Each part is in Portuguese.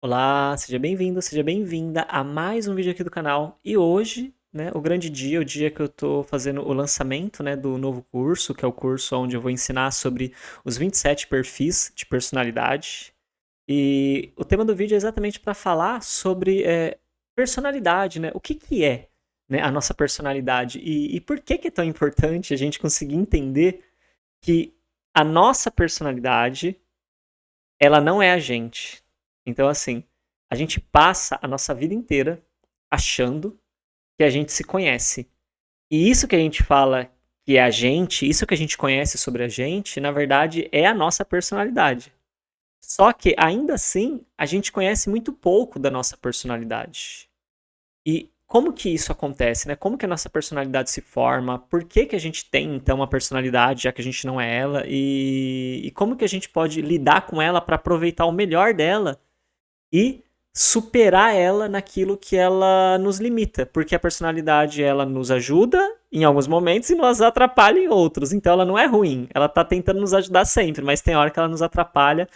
Olá, seja bem-vindo, seja bem-vinda a mais um vídeo aqui do canal. E hoje, né, o grande dia, o dia que eu tô fazendo o lançamento, né, do novo curso, que é o curso onde eu vou ensinar sobre os 27 perfis de personalidade. E o tema do vídeo é exatamente para falar sobre personalidade, né? O que que é, né, a nossa personalidade e por que que é tão importante a gente conseguir entender que a nossa personalidade ela não é a gente. Então, assim, a gente passa a nossa vida inteira achando que a gente se conhece. E isso que a gente fala que é a gente, isso que a gente conhece sobre a gente, na verdade é a nossa personalidade. Só que, ainda assim, a gente conhece muito pouco da nossa personalidade. E como que isso acontece, né? Como que a nossa personalidade se forma? Por que que a gente tem, então, uma personalidade, já que a gente não é ela? E como que a gente pode lidar com ela para aproveitar o melhor dela e superar ela naquilo que ela nos limita? Porque a personalidade, ela nos ajuda em alguns momentos e nos atrapalha em outros. Então ela não é ruim, ela tá tentando nos ajudar sempre, mas tem hora que ela nos atrapalha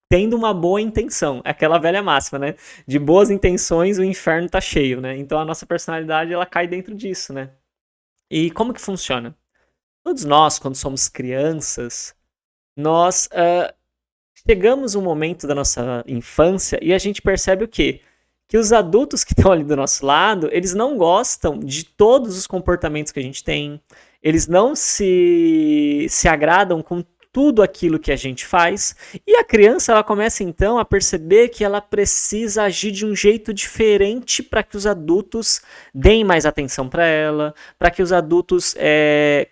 tendo uma boa intenção. É aquela velha máxima, né? De boas intenções o inferno tá cheio, né? Então a nossa personalidade ela cai dentro disso, né? E como que funciona? Todos nós, quando somos crianças, nós chegamos um momento da nossa infância e a gente percebe o quê? Que os adultos que estão ali do nosso lado, eles não gostam de todos os comportamentos que a gente tem, eles não se agradam com tudo aquilo que a gente faz, e a criança ela começa então a perceber que ela precisa agir de um jeito diferente para que os adultos deem mais atenção para que os adultos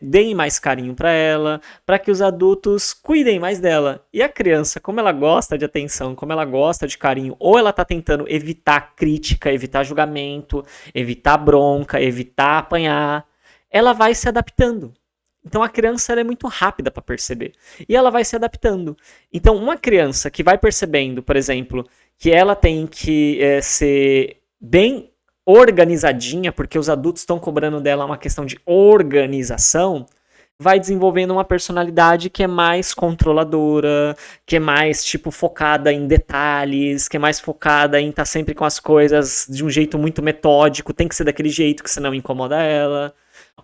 deem mais carinho para ela, para que os adultos cuidem mais dela. E a criança, como ela gosta de atenção, como ela gosta de carinho, ou ela está tentando evitar crítica, evitar julgamento, evitar bronca, evitar apanhar, ela vai se adaptando. Então a criança ela é muito rápida para perceber. E ela vai se adaptando. Então uma criança que vai percebendo, por exemplo, que ela tem que ser bem organizadinha, porque os adultos estão cobrando dela uma questão de organização, vai desenvolvendo uma personalidade que é mais controladora, que é mais tipo focada em detalhes, que é mais focada em estar sempre com as coisas de um jeito muito metódico, tem que ser daquele jeito que senão incomoda ela.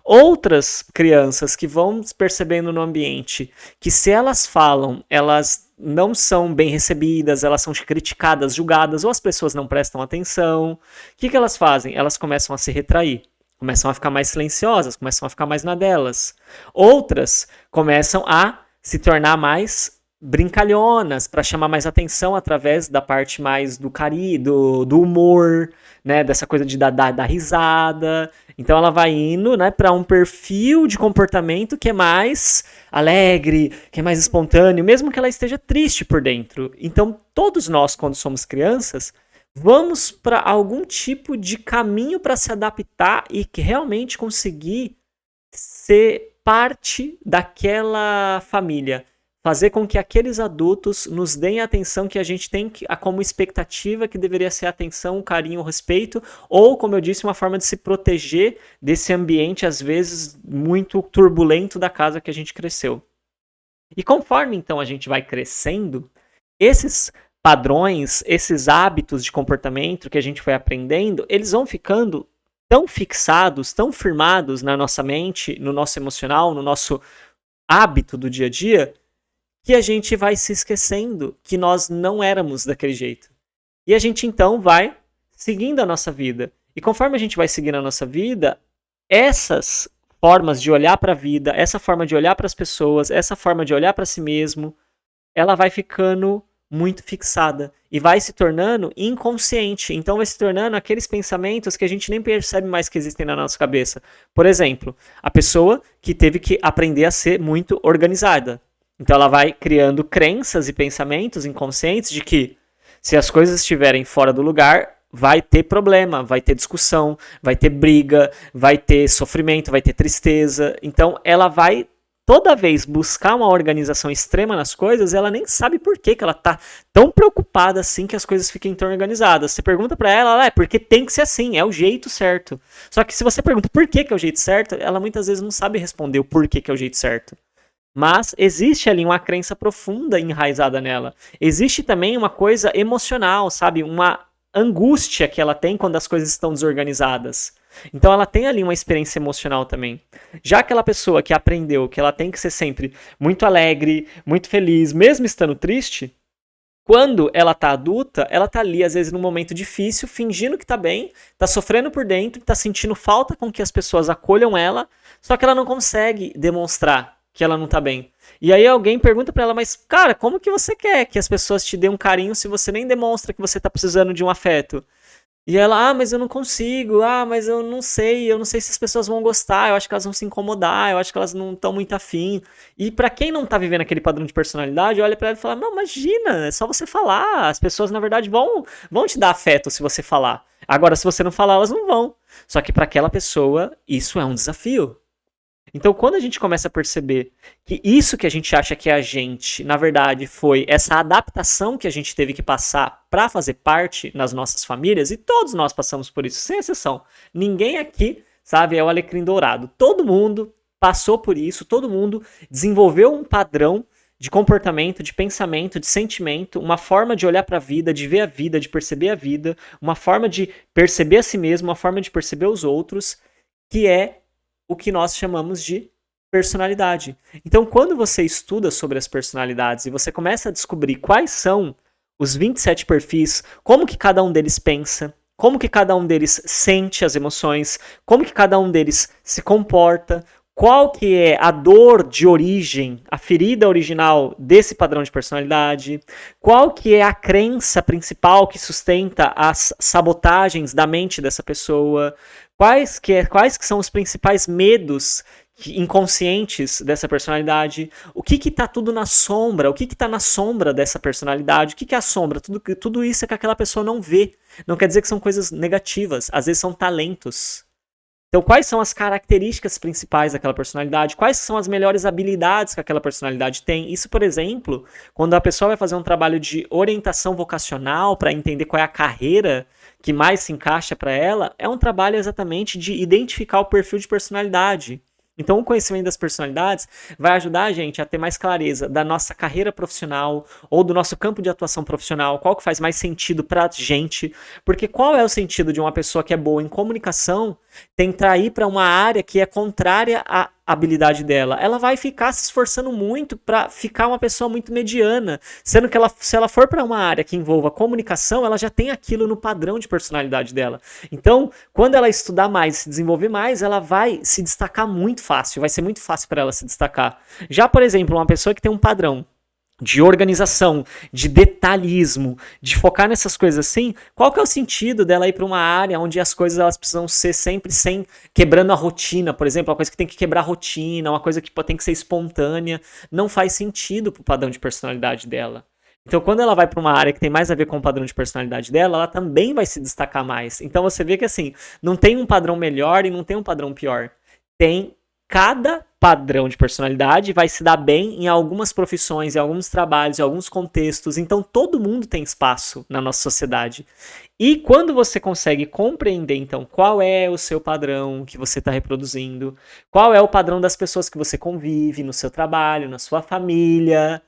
Outras crianças que vão percebendo no ambiente que se elas falam, elas não são bem recebidas, elas são criticadas, julgadas, ou as pessoas não prestam atenção, o que, que elas fazem? Elas começam a se retrair, começam a ficar mais silenciosas, começam a ficar mais na delas. Outras começam a se tornar mais brincalhonas, para chamar mais atenção através da parte mais do do humor, né, dessa coisa de dar risada. Então ela vai indo, né, para um perfil de comportamento que é mais alegre, que é mais espontâneo, mesmo que ela esteja triste por dentro. Então todos nós, quando somos crianças, vamos para algum tipo de caminho para se adaptar e que realmente conseguir ser parte daquela família. Fazer com que aqueles adultos nos deem a atenção que a gente tem como expectativa, que deveria ser atenção, carinho, respeito, ou, como eu disse, uma forma de se proteger desse ambiente, às vezes, muito turbulento da casa que a gente cresceu. E conforme, então, a gente vai crescendo, esses padrões, esses hábitos de comportamento que a gente foi aprendendo, eles vão ficando tão fixados, tão firmados na nossa mente, no nosso emocional, no nosso hábito do dia a dia, que a gente vai se esquecendo que nós não éramos daquele jeito. E a gente então vai seguindo a nossa vida. E conforme a gente vai seguindo a nossa vida, essas formas de olhar para a vida, essa forma de olhar para as pessoas, essa forma de olhar para si mesmo, ela vai ficando muito fixada e vai se tornando inconsciente. Então vai se tornando aqueles pensamentos que a gente nem percebe mais que existem na nossa cabeça. Por exemplo, a pessoa que teve que aprender a ser muito organizada. Então ela vai criando crenças e pensamentos inconscientes de que se as coisas estiverem fora do lugar, vai ter problema, vai ter discussão, vai ter briga, vai ter sofrimento, vai ter tristeza. Então ela vai toda vez buscar uma organização extrema nas coisas, ela nem sabe por que ela tá tão preocupada assim que as coisas fiquem tão organizadas. Você pergunta para ela, porque tem que ser assim, é o jeito certo. Só que se você pergunta por que é o jeito certo, ela muitas vezes não sabe responder o porquê que é o jeito certo. Mas existe ali uma crença profunda enraizada nela. Existe também uma coisa emocional, sabe? Uma angústia que ela tem quando as coisas estão desorganizadas. Então ela tem ali uma experiência emocional também. Já aquela pessoa que aprendeu que ela tem que ser sempre muito alegre, muito feliz, mesmo estando triste, quando ela tá adulta, ela tá ali, às vezes, num momento difícil, fingindo que tá bem, tá sofrendo por dentro, tá sentindo falta com que as pessoas acolham ela, só que ela não consegue demonstrar que ela não tá bem. E aí alguém pergunta pra ela, mas, cara, como que você quer que as pessoas te dêem um carinho se você nem demonstra que você tá precisando de um afeto? E ela, mas eu não consigo, mas eu não sei se as pessoas vão gostar, eu acho que elas vão se incomodar, eu acho que elas não estão muito afim. E pra quem não tá vivendo aquele padrão de personalidade, olha pra ela e fala, não, imagina, é só você falar, as pessoas na verdade vão te dar afeto se você falar. Agora, se você não falar, elas não vão. Só que pra aquela pessoa, isso é um desafio. Então, quando a gente começa a perceber que isso que a gente acha que é a gente, na verdade, foi essa adaptação que a gente teve que passar para fazer parte nas nossas famílias, e todos nós passamos por isso, sem exceção. Ninguém aqui, sabe, é o alecrim dourado. Todo mundo passou por isso, todo mundo desenvolveu um padrão de comportamento, de pensamento, de sentimento, uma forma de olhar para a vida, de ver a vida, de perceber a vida, uma forma de perceber a si mesmo, uma forma de perceber os outros, que é o que nós chamamos de personalidade. Então, quando você estuda sobre as personalidades e você começa a descobrir quais são os 27 perfis, como que cada um deles pensa, como que cada um deles sente as emoções, como que cada um deles se comporta, qual que é a dor de origem, a ferida original desse padrão de personalidade, qual que é a crença principal que sustenta as sabotagens da mente dessa pessoa, quais que são os principais medos inconscientes dessa personalidade, o que tá tudo na sombra, o que tá na sombra dessa personalidade, o que é a sombra, tudo isso é que aquela pessoa não vê. Não quer dizer que são coisas negativas, às vezes são talentos. Então, quais são as características principais daquela personalidade? Quais são as melhores habilidades que aquela personalidade tem? Isso, por exemplo, quando a pessoa vai fazer um trabalho de orientação vocacional para entender qual é a carreira que mais se encaixa para ela, é um trabalho exatamente de identificar o perfil de personalidade. Então, o conhecimento das personalidades vai ajudar a gente a ter mais clareza da nossa carreira profissional ou do nosso campo de atuação profissional, qual que faz mais sentido pra gente, porque qual é o sentido de uma pessoa que é boa em comunicação tentar ir para uma área que é contrária à habilidade dela? Ela vai ficar se esforçando muito para ficar uma pessoa muito mediana, sendo que se ela for para uma área que envolva comunicação, ela já tem aquilo no padrão de personalidade dela. Então, quando ela estudar mais, se desenvolver mais, ela vai se destacar muito fácil, vai ser muito fácil para ela se destacar. Já, por exemplo, uma pessoa que tem um padrão de organização, de detalhismo, de focar nessas coisas assim, qual que é o sentido dela ir para uma área onde as coisas elas precisam ser sempre sem quebrando a rotina, por exemplo, uma coisa que tem que quebrar a rotina, uma coisa que tem que ser espontânea, não faz sentido pro padrão de personalidade dela. Então, quando ela vai para uma área que tem mais a ver com o padrão de personalidade dela, ela também vai se destacar mais. Então, você vê que assim, não tem um padrão melhor e não tem um padrão pior. Tem cada padrão de personalidade vai se dar bem em algumas profissões, em alguns trabalhos, em alguns contextos. Então, todo mundo tem espaço na nossa sociedade. E quando você consegue compreender, então, qual é o seu padrão que você está reproduzindo, qual é o padrão das pessoas que você convive no seu trabalho, na sua família.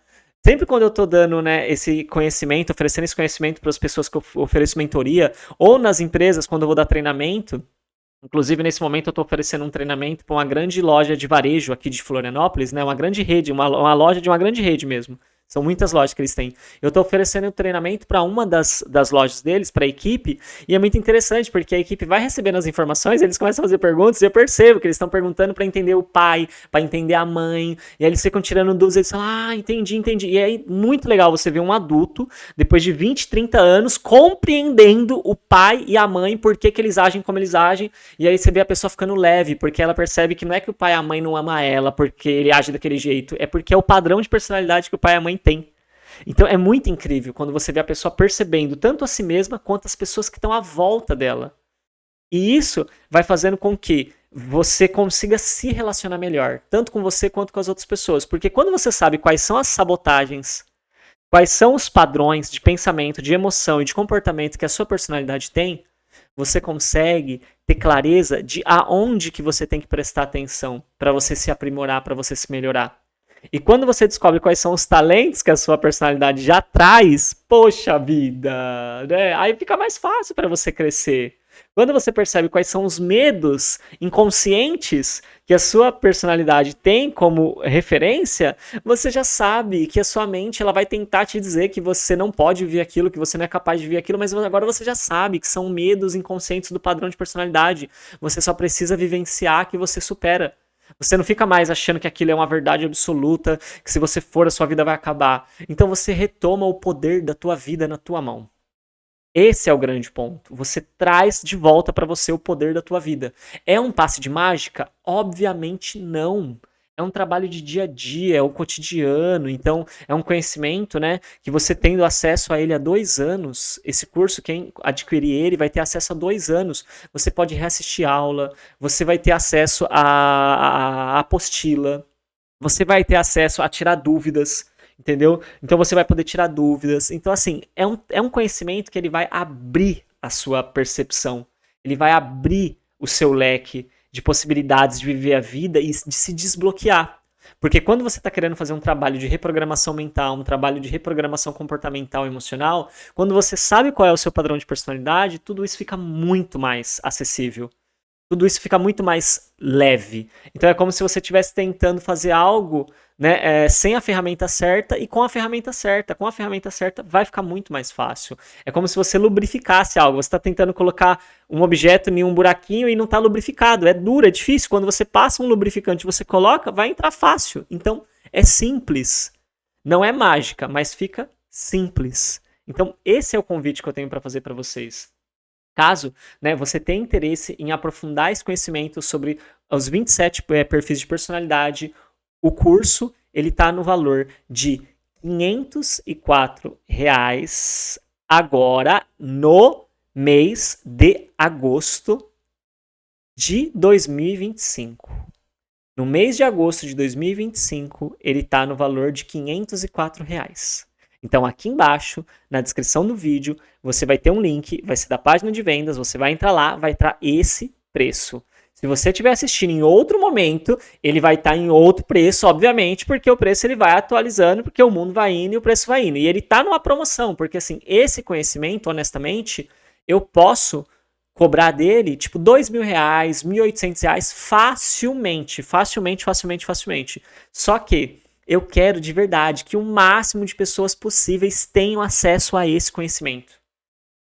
Sempre quando eu estou dando, né, esse conhecimento, oferecendo esse conhecimento para as pessoas que eu ofereço mentoria, ou nas empresas, quando eu vou dar treinamento. Inclusive, nesse momento, eu estou oferecendo um treinamento para uma grande loja de varejo aqui de Florianópolis, né? Uma grande rede, uma loja de uma grande rede mesmo. São muitas lojas que eles têm. Eu estou oferecendo um treinamento para uma das lojas deles, para a equipe, e é muito interessante, porque a equipe vai recebendo as informações, eles começam a fazer perguntas, e eu percebo que eles estão perguntando para entender o pai, para entender a mãe, e aí eles ficam tirando dúvidas, eles falam, entendi. E aí, muito legal você ver um adulto, depois de 20, 30 anos, compreendendo o pai e a mãe, por que eles agem como eles agem, e aí você vê a pessoa ficando leve, porque ela percebe que não é que o pai e a mãe não amam ela, porque ele age daquele jeito, é porque é o padrão de personalidade que o pai e a mãe tem. Então é muito incrível quando você vê a pessoa percebendo tanto a si mesma quanto as pessoas que estão à volta dela. E isso vai fazendo com que você consiga se relacionar melhor, tanto com você quanto com as outras pessoas. Porque quando você sabe quais são as sabotagens, quais são os padrões de pensamento, de emoção e de comportamento que a sua personalidade tem, você consegue ter clareza de aonde que você tem que prestar atenção para você se aprimorar, para você se melhorar. E quando você descobre quais são os talentos que a sua personalidade já traz, poxa vida, né? Aí fica mais fácil para você crescer. Quando você percebe quais são os medos inconscientes que a sua personalidade tem como referência, você já sabe que a sua mente ela vai tentar te dizer que você não pode viver aquilo, que você não é capaz de viver aquilo, mas agora você já sabe que são medos inconscientes do padrão de personalidade. Você só precisa vivenciar que você supera. Você não fica mais achando que aquilo é uma verdade absoluta, que se você for a sua vida vai acabar. Então você retoma o poder da tua vida na tua mão. Esse é o grande ponto. Você traz de volta para você o poder da tua vida. É um passe de mágica? Obviamente não. É um trabalho de dia a dia, é o cotidiano. Então, é um conhecimento, né? Que você tendo acesso a ele há 2 anos. Esse curso, quem adquirir ele, vai ter acesso a 2 anos. Você pode reassistir aula, você vai ter acesso à apostila, você vai ter acesso a tirar dúvidas, entendeu? Então você vai poder tirar dúvidas. Então, assim, é um conhecimento que ele vai abrir a sua percepção, ele vai abrir o seu leque de possibilidades de viver a vida e de se desbloquear. Porque quando você está querendo fazer um trabalho de reprogramação mental, um trabalho de reprogramação comportamental e emocional, quando você sabe qual é o seu padrão de personalidade, tudo isso fica muito mais acessível. Tudo isso fica muito mais leve. Então é como se você estivesse tentando fazer algo, né, sem a ferramenta certa e com a ferramenta certa. Com a ferramenta certa vai ficar muito mais fácil. É como se você lubrificasse algo. Você está tentando colocar um objeto em um buraquinho e não está lubrificado. É duro, é difícil. Quando você passa um lubrificante e você coloca, vai entrar fácil. Então é simples. Não é mágica, mas fica simples. Então esse é o convite que eu tenho para fazer para vocês. Caso, né, você tenha interesse em aprofundar esse conhecimento sobre os 27 perfis de personalidade, o curso ele está no valor de R$504 agora no mês de agosto de 2025. No mês de agosto de 2025, ele está no valor de R$504. Então, aqui embaixo, na descrição do vídeo, você vai ter um link, vai ser da página de vendas, você vai entrar lá, vai estar esse preço. Se você estiver assistindo em outro momento, ele vai estar em outro preço, obviamente, porque o preço ele vai atualizando, porque o mundo vai indo e o preço vai indo. E ele está numa promoção, porque assim, esse conhecimento, honestamente, eu posso cobrar dele, tipo, R$2.000, R$1.800, facilmente. Só que eu quero de verdade que o máximo de pessoas possíveis tenham acesso a esse conhecimento.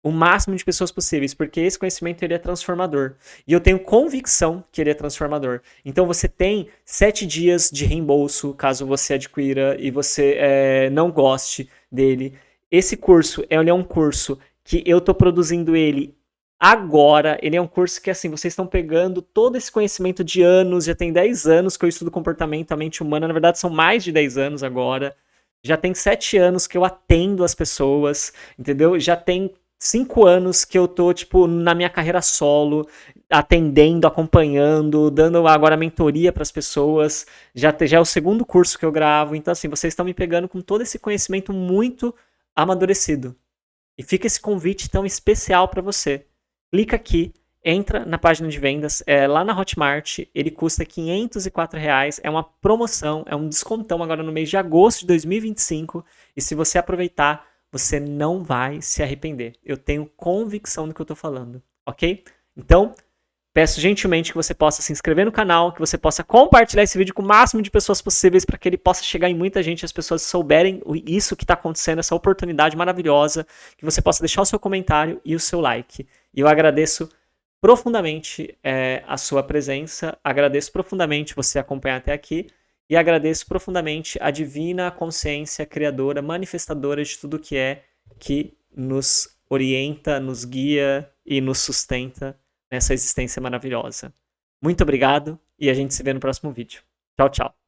O máximo de pessoas possíveis, porque esse conhecimento ele é transformador. E eu tenho convicção que ele é transformador. Então você tem 7 dias de reembolso, caso você adquira e você não goste dele. Esse curso, ele é um curso que eu estou produzindo ele agora. Ele é um curso que, assim, vocês estão pegando todo esse conhecimento de anos, já tem 10 anos que eu estudo comportamento, a mente humana, na verdade são mais de 10 anos agora. Já tem 7 anos que eu atendo as pessoas, entendeu? Já tem 5 anos que eu tô, tipo, na minha carreira solo, atendendo, acompanhando, dando agora mentoria para as pessoas. Já é o segundo curso que eu gravo, então, assim, vocês estão me pegando com todo esse conhecimento muito amadurecido. E fica esse convite tão especial para você. Clica aqui, entra na página de vendas, lá na Hotmart, ele custa R$504, é uma promoção, é um descontão agora no mês de agosto de 2025, e se você aproveitar, você não vai se arrepender. Eu tenho convicção do que eu estou falando, ok? Então, peço gentilmente que você possa se inscrever no canal, que você possa compartilhar esse vídeo com o máximo de pessoas possíveis para que ele possa chegar em muita gente e as pessoas souberem isso que está acontecendo, essa oportunidade maravilhosa, que você possa deixar o seu comentário e o seu like. E eu agradeço profundamente a sua presença, agradeço profundamente você acompanhar até aqui e agradeço profundamente a divina consciência criadora, manifestadora de tudo que nos orienta, nos guia e nos sustenta nessa existência maravilhosa. Muito obrigado e a gente se vê no próximo vídeo. Tchau, tchau.